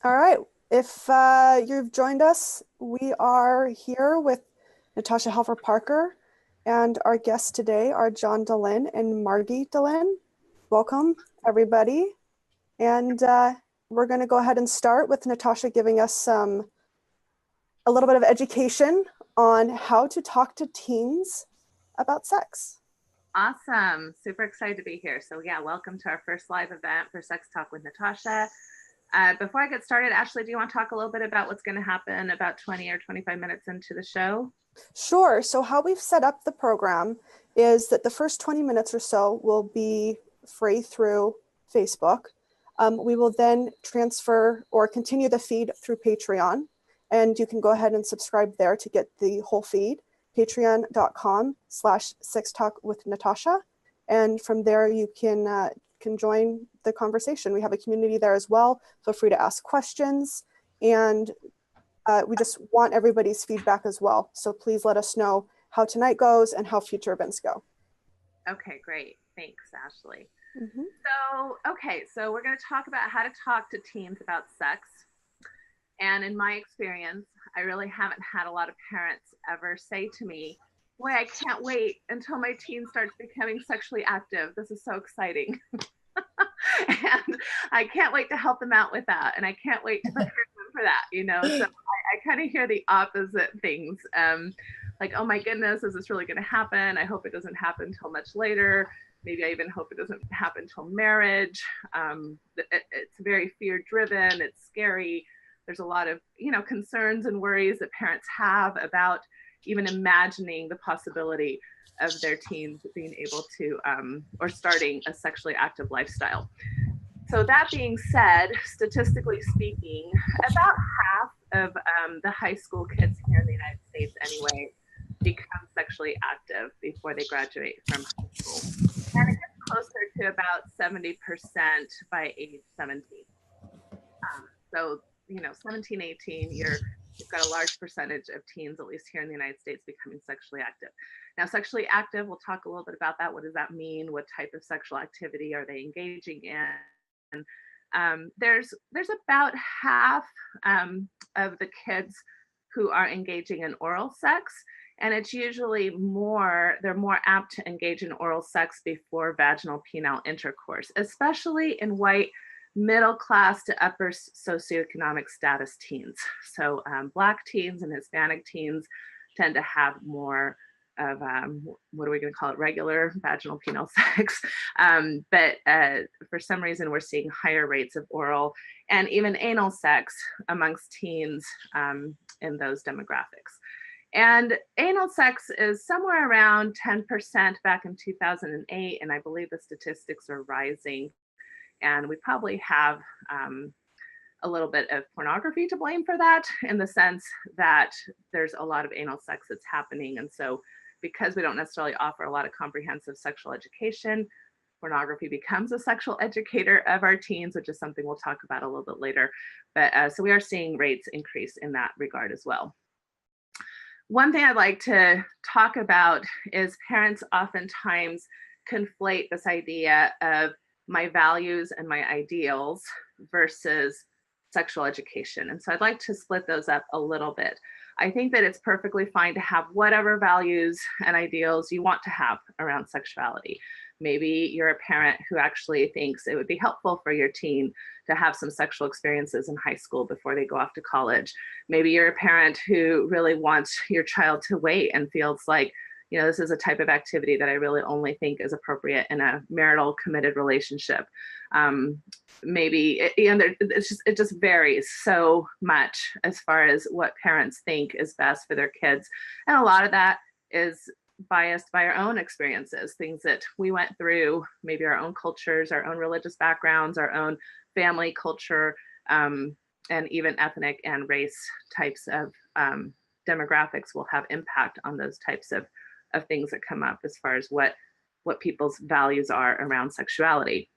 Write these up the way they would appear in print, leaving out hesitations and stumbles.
All right. If you've joined us, we are here with Natasha Helfer Parker, and our guests today are John Dehlin and Margie Dehlin. Welcome, everybody. And we're going to go ahead and start with Natasha giving us a little bit of education on how to talk to teens about sex. Awesome. Super excited to be here. So yeah, welcome to our first live event for Sex Talk with Natasha. Before I get started, Ashley, do you want to talk a little bit about what's going to happen about 20 or 25 minutes into the show? Sure. So how we've set up the program is that the first 20 minutes or so will be free through Facebook. We will then transfer or continue the feed through Patreon, and you can go ahead and subscribe there to get the whole feed, patreon.com/sextalkwithnatasha. And from there, you can join the conversation. We have a community there as well. Feel free to ask questions. And we just want everybody's feedback as well. So please let us know how tonight goes and how future events go. Okay, great. Thanks, Ashley. Mm-hmm. So we're going to talk about how to talk to teens about sex. And in my experience, I really haven't had a lot of parents ever say to me, boy, I can't wait until my teen starts becoming sexually active. This is so exciting. And I can't wait to help them out with that. And I can't wait to prepare them for that, So I kind of hear the opposite things. Like, oh my goodness, is this really going to happen? I hope it doesn't happen until much later. Maybe I even hope it doesn't happen until marriage. It's very fear driven. It's scary. There's a lot of, concerns and worries that parents have about even imagining the possibility of their teens being able to or starting a sexually active lifestyle. So that being said, statistically speaking, about half of the high school kids here in the United States anyway become sexually active before they graduate from high school. And it gets closer to about 70% by age 17. So, 17, 18, you've got a large percentage of teens, at least here in the United States, becoming sexually active. Now, sexually active, we'll talk a little bit about that. What does that mean? What type of sexual activity are they engaging in? There's about half of the kids who are engaging in oral sex, and it's usually they're more apt to engage in oral sex before vaginal penile intercourse, especially in white middle class to upper socioeconomic status teens. So Black teens and Hispanic teens tend to have more of what are we going to call it, regular vaginal penile sex. But for some reason, we're seeing higher rates of oral and even anal sex amongst teens in those demographics. And anal sex is somewhere around 10% back in 2008, and I believe the statistics are rising. And we probably have a little bit of pornography to blame for that, in the sense that there's a lot of anal sex that's happening. And so because we don't necessarily offer a lot of comprehensive sexual education, pornography becomes a sexual educator of our teens, which is something we'll talk about a little bit later. But so we are seeing rates increase in that regard as well. One thing I'd like to talk about is parents oftentimes conflate this idea of my values and my ideals versus sexual education. And so I'd like to split those up a little bit. I think that it's perfectly fine to have whatever values and ideals you want to have around sexuality. Maybe you're a parent who actually thinks it would be helpful for your teen to have some sexual experiences in high school before they go off to college. Maybe you're a parent who really wants your child to wait and feels like, this is a type of activity that I really only think is appropriate in a marital committed relationship. Maybe it just varies so much as far as what parents think is best for their kids. And a lot of that is biased by our own experiences, things that we went through, maybe our own cultures, our own religious backgrounds, our own family culture, and even ethnic and race types of demographics will have impact on those types of things that come up as far as what people's values are around sexuality.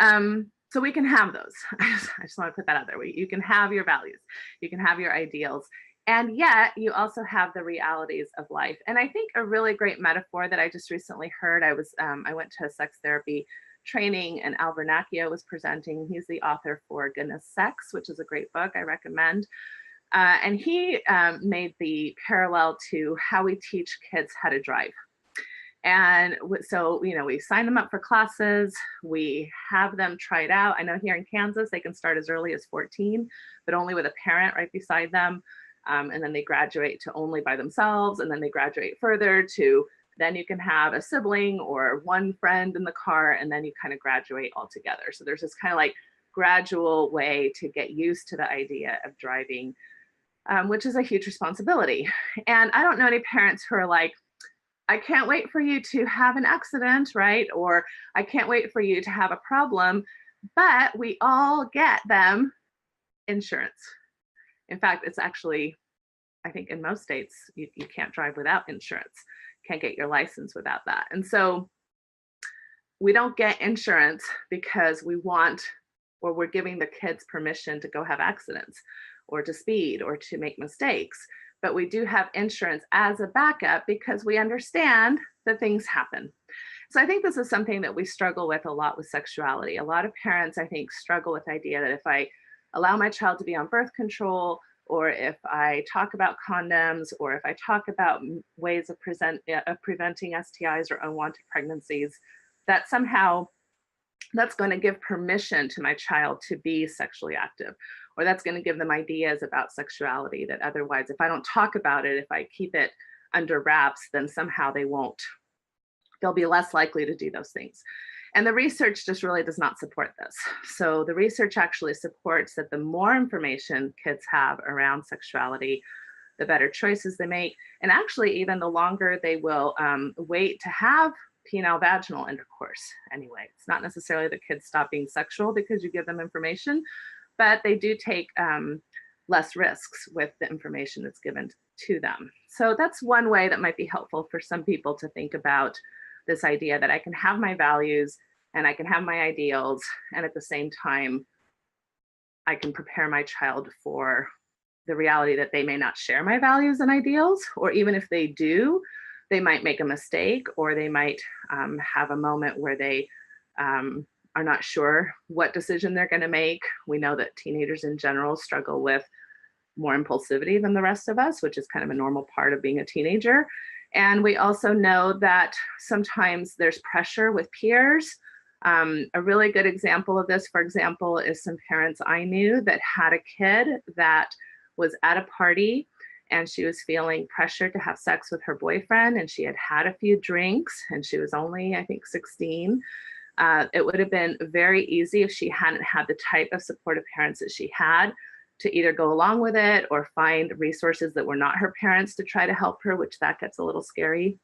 So we can have those. I just want to put that out there. You can have your values, you can have your ideals, and yet you also have the realities of life. And I think a really great metaphor that I just recently heard, I went to a sex therapy training, and Al Vernacchio was presenting. He's the author for Goodness Sex, which is a great book I recommend. And he made the parallel to how we teach kids how to drive. And so, we sign them up for classes, we have them try it out. I know here in Kansas, they can start as early as 14, but only with a parent right beside them. And then they graduate to only by themselves. And then they graduate further to, then you can have a sibling or one friend in the car, and then you kind of graduate all together. So there's this kind of like gradual way to get used to the idea of driving, which is a huge responsibility. And I don't know any parents who are like, I can't wait for you to have an accident, right? Or I can't wait for you to have a problem, but we all get them insurance. In fact, it's actually, I think in most states, you can't drive without insurance, can't get your license without that. And so we don't get insurance because we want, or we're giving the kids permission to go have accidents or to speed or to make mistakes. But we do have insurance as a backup because we understand that things happen. So I think this is something that we struggle with a lot with sexuality. A lot of parents, I think, struggle with the idea that if I allow my child to be on birth control, or if I talk about condoms, or if I talk about ways of preventing STIs or unwanted pregnancies, that somehow that's going to give permission to my child to be sexually active, or that's going to give them ideas about sexuality that otherwise, if I don't talk about it, if I keep it under wraps, then somehow they'll be less likely to do those things. And the research just really does not support this. So the research actually supports that the more information kids have around sexuality, the better choices they make. And actually, even the longer they will wait to have penile vaginal intercourse anyway. It's not necessarily the kids stop being sexual because you give them information, but they do take less risks with the information that's given to them. So that's one way that might be helpful for some people to think about this idea that I can have my values and I can have my ideals, and at the same time, I can prepare my child for the reality that they may not share my values and ideals, or even if they do, they might make a mistake, or they might have a moment where they are not sure what decision they're going to make. We know that teenagers in general struggle with more impulsivity than the rest of us, which is kind of a normal part of being a teenager. And we also know that sometimes there's pressure with peers. A really good example of this, for example, is some parents I knew that had a kid that was at a party and she was feeling pressure to have sex with her boyfriend, and she had had a few drinks and she was only, I think, 16. It would have been very easy if she hadn't had the type of supportive parents that she had to either go along with it or find resources that were not her parents to try to help her, which that gets a little scary.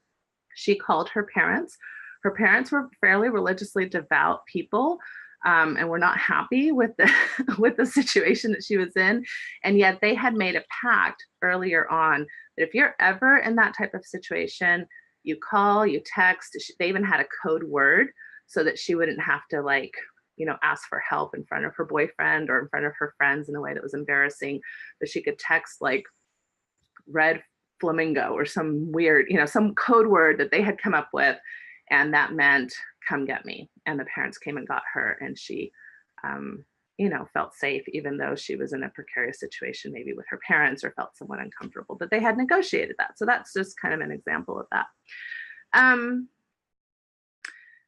She called her parents. Her parents were fairly religiously devout people, and were not happy with the with the situation that she was in. And yet they had made a pact earlier on that if you're ever in that type of situation, you call, you text. They even had a code word so that she wouldn't have to ask for help in front of her boyfriend or in front of her friends in a way that was embarrassing, but she could text like red flamingo or some weird, some code word that they had come up with. And that meant, come get me. And the parents came and got her, and she, felt safe, even though she was in a precarious situation, maybe with her parents, or felt somewhat uncomfortable, but they had negotiated that. So that's just kind of an example of that.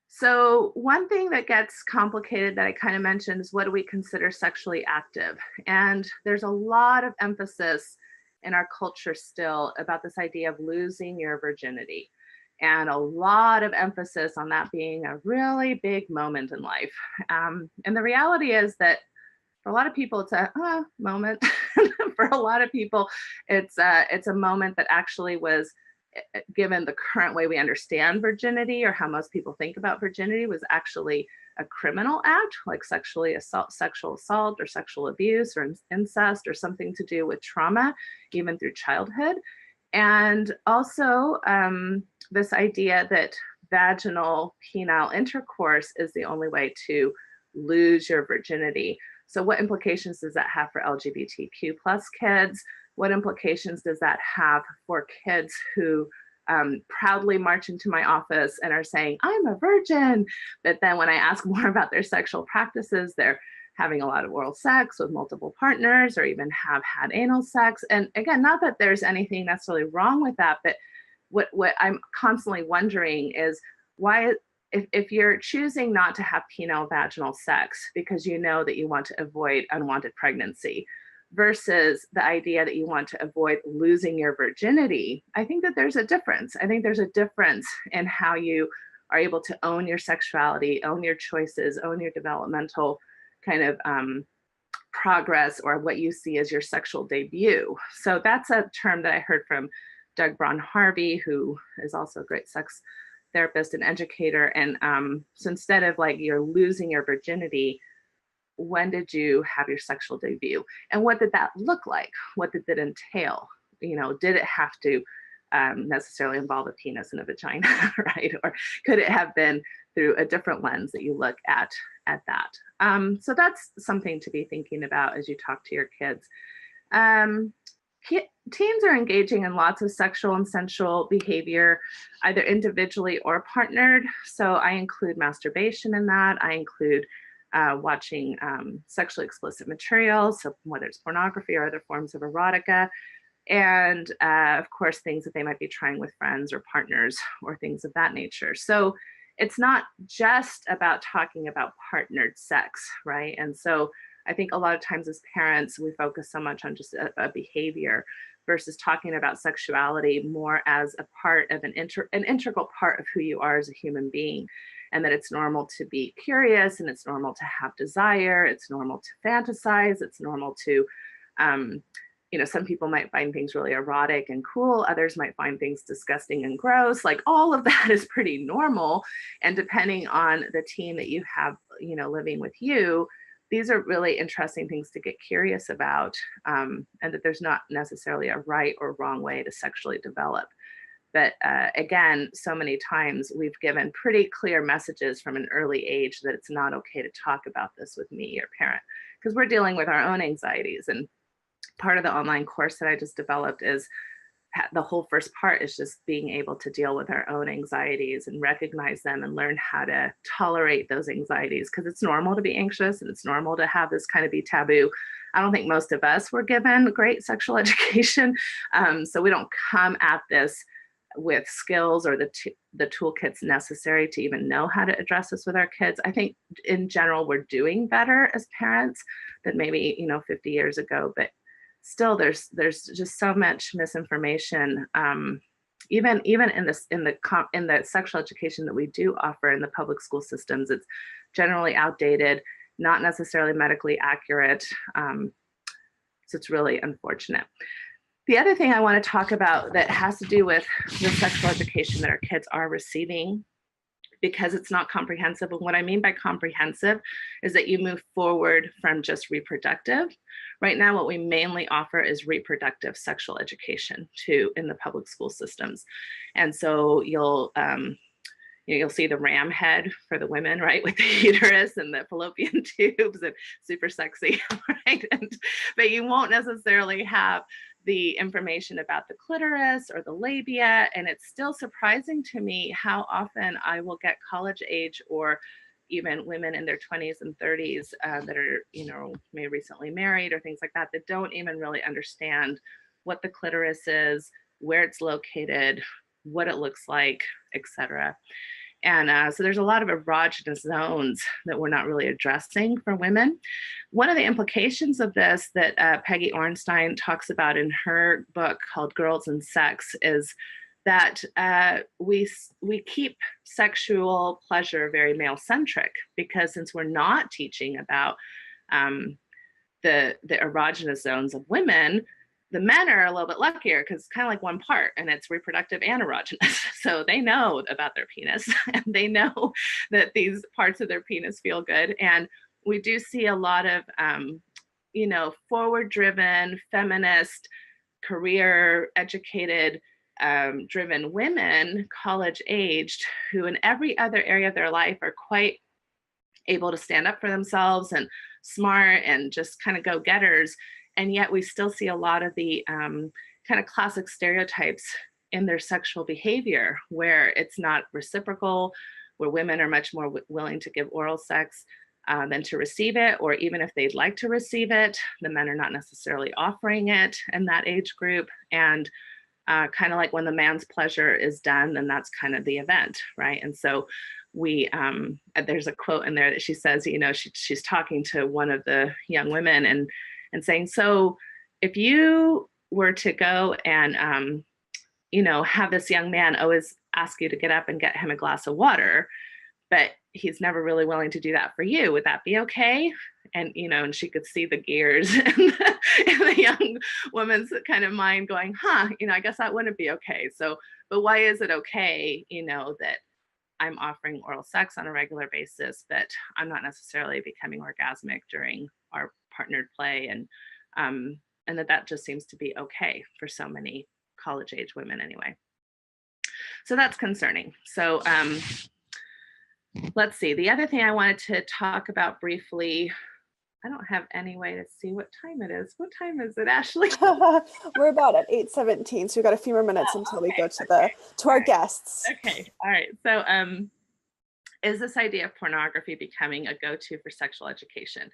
So one thing that gets complicated that I kind of mentioned is, what do we consider sexually active? And there's a lot of emphasis in our culture still about this idea of losing your virginity, and a lot of emphasis on that being a really big moment in life. And the reality is that for a lot of people, it's a moment. For a lot of people, it's a moment that actually was, given the current way we understand virginity, or how most people think about virginity, was actually a criminal act, like sexual assault or sexual abuse or incest, or something to do with trauma, even through childhood. And also this idea that vaginal penile intercourse is the only way to lose your virginity. So what implications does that have for LGBTQ plus kids? What implications does that have for kids who proudly march into my office and are saying, I'm a virgin. But then when I ask more about their sexual practices, they're having a lot of oral sex with multiple partners or even have had anal sex. And again, not that there's anything necessarily wrong with that, but what I'm constantly wondering is why, if you're choosing not to have penile vaginal sex because you know that you want to avoid unwanted pregnancy versus the idea that you want to avoid losing your virginity, I think that there's a difference. I think there's a difference in how you are able to own your sexuality, own your choices, own your developmental kind of progress, or what you see as your sexual debut. So that's a term that I heard from Doug Braun Harvey, who is also a great sex therapist and educator. And so instead of like you're losing your virginity, when did you have your sexual debut? And what did that look like? What did it entail? You know, did it have to necessarily involve a penis and a vagina, right? Or could it have been through a different lens that you look at that? So that's something to be thinking about as you talk to your kids. Teens are engaging in lots of sexual and sensual behavior, either individually or partnered. So I include masturbation in that. I include watching sexually explicit materials, so whether it's pornography or other forms of erotica, and of course, things that they might be trying with friends or partners or things of that nature. So it's not just about talking about partnered sex, right? And so I think a lot of times as parents, we focus so much on just a behavior versus talking about sexuality more as a part of an integral part of who you are as a human being. And that it's normal to be curious, and it's normal to have desire, it's normal to fantasize, it's normal to, you know, some people might find things really erotic and cool, others might find things disgusting and gross. Like all of that is pretty normal. And depending on the teen that you have, you know, living with you, these are really interesting things to get curious about, and that there's not necessarily a right or wrong way to sexually develop. But again, so many times we've given pretty clear messages from an early age that it's not okay to talk about this with me, your parent, because we're dealing with our own anxieties. And part of the online course that I just developed is the whole first part is just being able to deal with our own anxieties and recognize them and learn how to tolerate those anxieties, because it's normal to be anxious and it's normal to have this kind of be taboo. I don't think most of us were given great sexual education. So we don't come at this with skills or the toolkits necessary to even know how to address this with our kids. I think in general, we're doing better as parents than maybe, you know, 50 years ago, but still there's just so much misinformation. Even in the sexual education that we do offer in the public school systems, it's generally outdated, not necessarily medically accurate. So it's really unfortunate. The other thing I want to talk about that has to do with the sexual education that our kids are receiving, because it's not comprehensive. And what I mean by comprehensive is that you move forward from just reproductive. Right now, what we mainly offer is reproductive sexual education in the public school systems. And so you'll see the ram head for the women, right, with the uterus and the fallopian tubes, and super sexy, right? But you won't necessarily have the information about the clitoris or the labia. And it's still surprising to me how often I will get college age or even women in their 20s and 30s that are, you know, maybe recently married or things like that, that don't even really understand what the clitoris is, where it's located, what it looks like, etc. And so there's a lot of erogenous zones that we're not really addressing for women. One of the implications of this that Peggy Orenstein talks about in her book called Girls and Sex is that we keep sexual pleasure very male-centric, because since we're not teaching about the erogenous zones of women, the men are a little bit luckier because it's kind of like one part, and it's reproductive and erogenous. So they know about their penis and they know that these parts of their penis feel good. And we do see a lot of, you know, forward-driven, feminist, career educated, driven women, college aged, who in every other area of their life are quite able to stand up for themselves and smart and just kind of go-getters. And yet we still see a lot of the kind of classic stereotypes in their sexual behavior, where it's not reciprocal, where women are much more willing to give oral sex than to receive it, or even if they'd like to receive it, the men are not necessarily offering it in that age group. And kind of like when the man's pleasure is done, then that's kind of the event, right? And so we, there's a quote in there that she says, you know, she's talking to one of the young women and saying, so if you were to go and, you know, have this young man always ask you to get up and get him a glass of water, but he's never really willing to do that for you, would that be okay? And, you know, and she could see the gears in the young woman's kind of mind going, you know, I guess that wouldn't be okay. So, but why is it okay, you know, that I'm offering oral sex on a regular basis, but I'm not necessarily becoming orgasmic during our partnered play, and that just seems to be okay for so many college age women anyway. So that's concerning. So let's see. The other thing I wanted to talk about briefly, I don't have any way to see what time it is. What time is it, Ashley? We're about at 8:17, so we've got a few more minutes until we go to our guests. Okay, all right. So is this idea of pornography becoming a go-to for sexual education?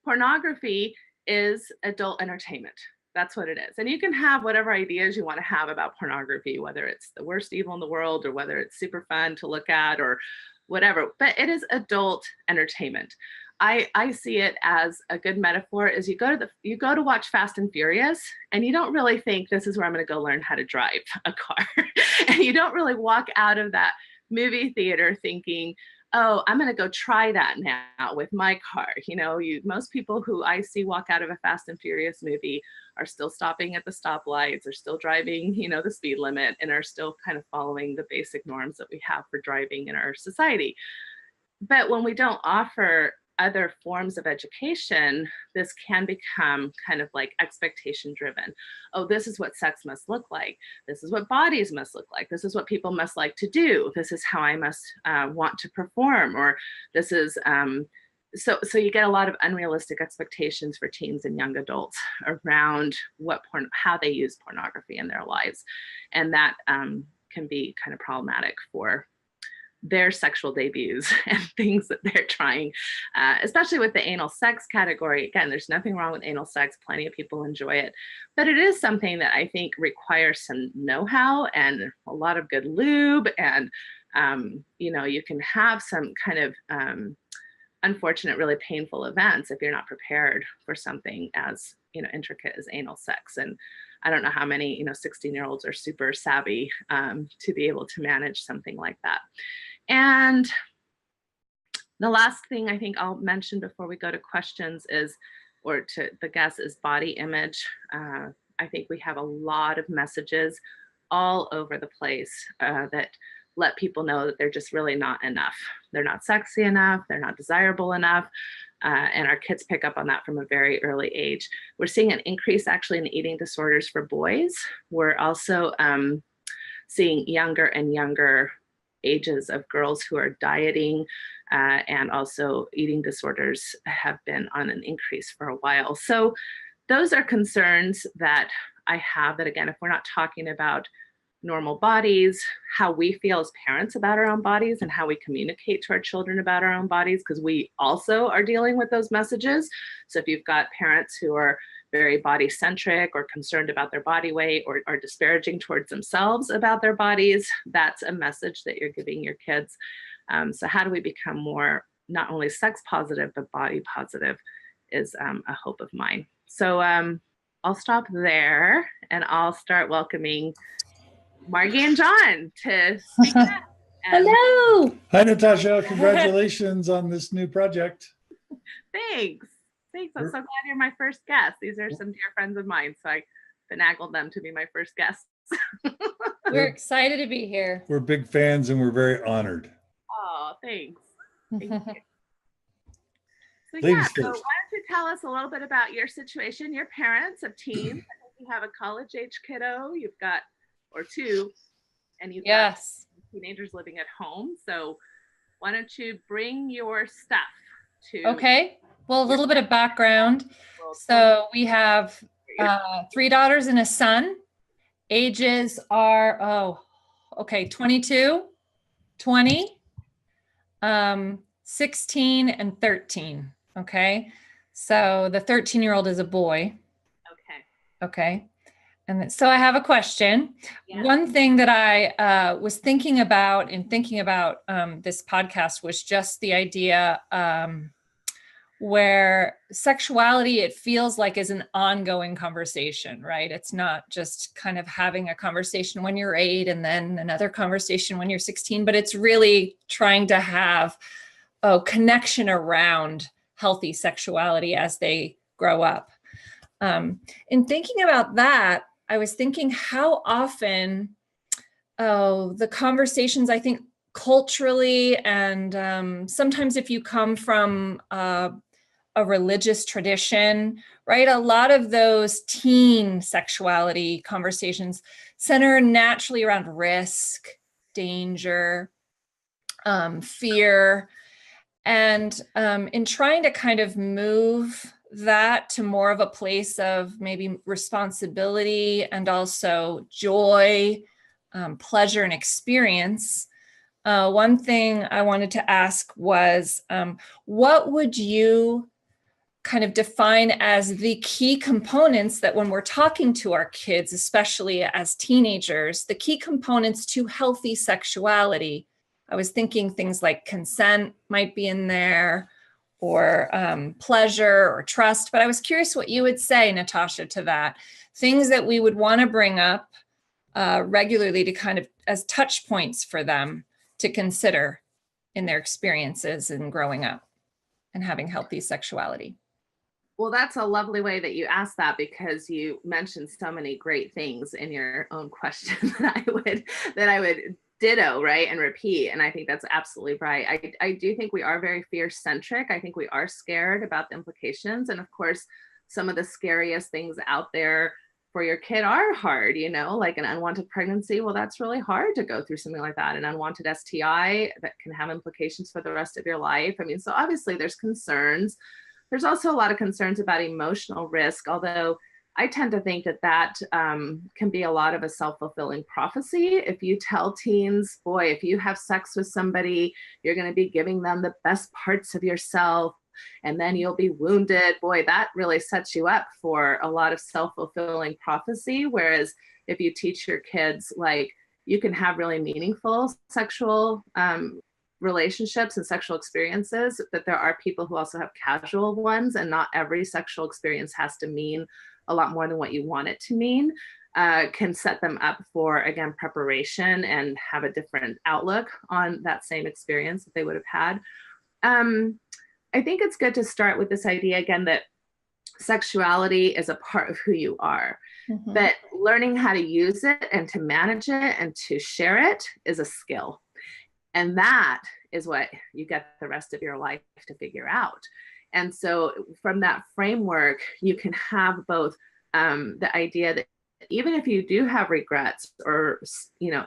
Pornography is adult entertainment. That's what it is. And you can have whatever ideas you want to have about pornography, whether it's the worst evil in the world or whether it's super fun to look at or whatever, but it is adult entertainment. I see it as a good metaphor is you go to watch Fast and Furious and you don't really think this is where I'm going to go learn how to drive a car. And you don't really walk out of that movie theater thinking, oh, I'm going to go try that now with my car. You know, most people who I see walk out of a Fast and Furious movie are still stopping at the stoplights, are still driving, you know, the speed limit, and are still kind of following the basic norms that we have for driving in our society. But when we don't offer other forms of education, this can become kind of like expectation driven. Oh, this is what sex must look like. This is what bodies must look like. This is what people must like to do. This is how I must want to perform. Or this is, so you get a lot of unrealistic expectations for teens and young adults around how they use pornography in their lives. And that can be kind of problematic for their sexual debuts and things that they're trying, especially with the anal sex category. Again, there's nothing wrong with anal sex. Plenty of people enjoy it, but it is something that I think requires some know-how and a lot of good lube. And, you know, you can have some kind of unfortunate, really painful events if you're not prepared for something as, you know, intricate as anal sex. And I don't know how many, you know, 16-year-olds are super savvy to be able to manage something like that. And the last thing I think I'll mention before we go to questions is, or to the guest, is body image. I think we have a lot of messages all over the place that let people know that they're just really not enough. They're not sexy enough, they're not desirable enough. And our kids pick up on that from a very early age. We're seeing an increase actually in eating disorders for boys. We're also seeing younger and younger ages of girls who are dieting, and also eating disorders have been on an increase for a while. So those are concerns that I have, that again, if we're not talking about normal bodies, how we feel as parents about our own bodies and how we communicate to our children about our own bodies, because we also are dealing with those messages. So if you've got parents who are very body centric or concerned about their body weight or are disparaging towards themselves about their bodies, that's a message that you're giving your kids. So how do we become more not only sex positive, but body positive is a hope of mine. So I'll stop there and I'll start welcoming Margie and John to speak up. Hello. Hi, Natasha. Congratulations on this new project. Thanks. I'm so glad you're my first guest. These are some dear friends of mine, so I finagled them to be my first guests. We're excited to be here. We're big fans and we're very honored. Oh, thanks. Thank you. So Ladies so why first. don't you tell us a little bit about your situation, your parents of teens. I think you have a college age kiddo, you've got, or two, and you've got teenagers living at home. So why don't you bring your stuff to... Okay. Well, a little bit of background. So we have 3 daughters and a son, Ages are, 22, 20, 16, and 13. Okay. So the 13-year-old is a boy. Okay. Okay. And so I have a question. Yeah. One thing that I was thinking about in thinking about this podcast was just the idea where sexuality, it feels like, is an ongoing conversation, right? It's not just kind of having a conversation when you're 8 and then another conversation when you're 16, but it's really trying to have a connection around healthy sexuality as they grow up. In thinking about that, I was thinking how often the conversations, I think, culturally, and sometimes if you come from a religious tradition, right? A lot of those teen sexuality conversations center naturally around risk, danger, fear. And in trying to kind of move that to more of a place of maybe responsibility and also joy, pleasure, and experience, one thing I wanted to ask was, what would you kind of define as the key components that when we're talking to our kids, especially as teenagers, the key components to healthy sexuality? I was thinking things like consent might be in there, or pleasure or trust, but I was curious what you would say, Natasha, to that. Things that we would want to bring up regularly to kind of as touch points for them to consider in their experiences in growing up and having healthy sexuality. Well, that's a lovely way that you asked that, because you mentioned so many great things in your own question that I would ditto, right, and repeat. And I think that's absolutely right. I do think we are very fear centric. I think we are scared about the implications. And of course, some of the scariest things out there for your kid are hard, like an unwanted pregnancy. Well, that's really hard to go through something like that. An unwanted STI that can have implications for the rest of your life. I mean, so obviously there's concerns. There's also a lot of concerns about emotional risk, although I tend to think that can be a lot of a self-fulfilling prophecy. If you tell teens, boy, if you have sex with somebody, you're going to be giving them the best parts of yourself, and then you'll be wounded. Boy, that really sets you up for a lot of self-fulfilling prophecy. Whereas if you teach your kids, like, you can have really meaningful sexual relationships and sexual experiences, but there are people who also have casual ones, and not every sexual experience has to mean a lot more than what you want it to mean, can set them up for, again, preparation and have a different outlook on that same experience that they would have had. I think it's good to start with this idea, again, that sexuality is a part of who you are, but learning how to use it and to manage it and to share it is a skill. And that is what you get the rest of your life to figure out. And so from that framework, you can have both the idea that even if you do have regrets or,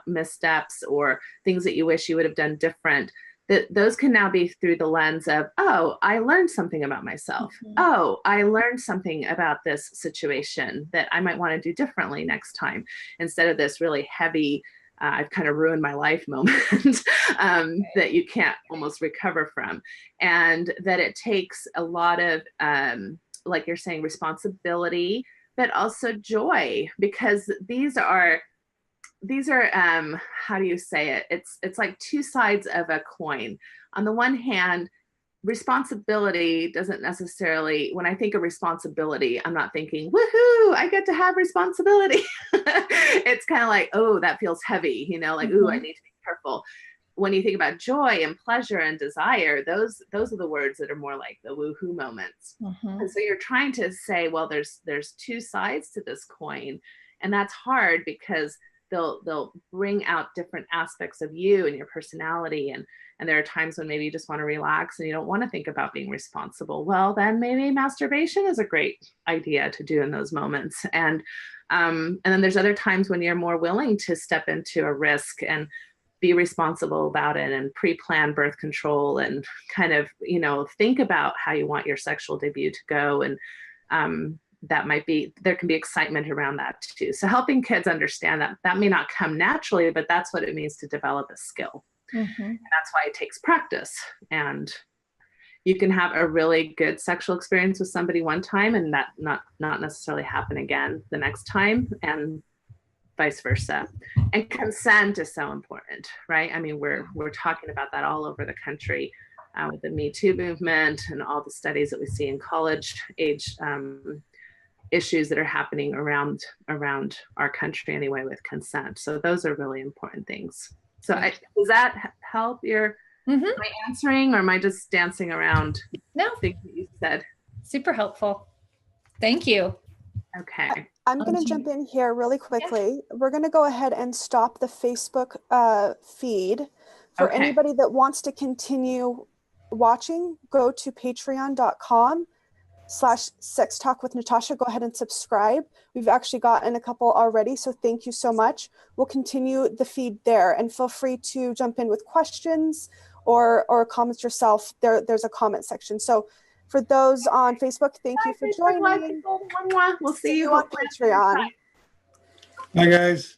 missteps or things that you wish you would have done different, that those can now be through the lens of, oh, I learned something about myself. Oh, I learned something about this situation that I might want to do differently next time, instead of this really heavy, I've kind of ruined my life moment that you can't almost recover from. And that it takes a lot of, like you're saying, responsibility, but also joy, because these are how do you say it? It's like two sides of a coin. On the one hand, responsibility doesn't necessarily, when I think of responsibility, I'm not thinking, woohoo, I get to have responsibility. It's kind of like, oh, that feels heavy, like, ooh, I need to be careful. When you think about joy and pleasure and desire, those are the words that are more like the woohoo moments. And so you're trying to say, well, there's two sides to this coin, and that's hard because they'll bring out different aspects of you and your personality. And there are times when maybe you just want to relax and you don't want to think about being responsible. Well, then maybe masturbation is a great idea to do in those moments. And then there's other times when you're more willing to step into a risk and be responsible about it and pre-plan birth control and kind of, think about how you want your sexual debut to go. And there can be excitement around that too. So helping kids understand that may not come naturally, but that's what it means to develop a skill. Mm-hmm. And that's why it takes practice. And you can have a really good sexual experience with somebody one time and that not necessarily happen again the next time, and vice versa. And consent is so important, right? I mean, we're talking about that all over the country with the Me Too movement and all the studies that we see in college age issues that are happening around our country anyway with consent. So those are really important things. So does that help your my answering, or am I just dancing around? No, things that you said? super helpful. Thank you. Okay. I'm going to jump in here really quickly. We're going to go ahead and stop the Facebook feed. For Okay. anybody that wants to continue watching, go to patreon.com/Sex Talk with Natasha. Go ahead and subscribe. We've actually gotten a couple already, so thank you so much. We'll continue the feed there, and feel free to jump in with questions or comments yourself. There's a comment section. So for those on Facebook, thank you for joining. We'll see you on Patreon. Hi, guys.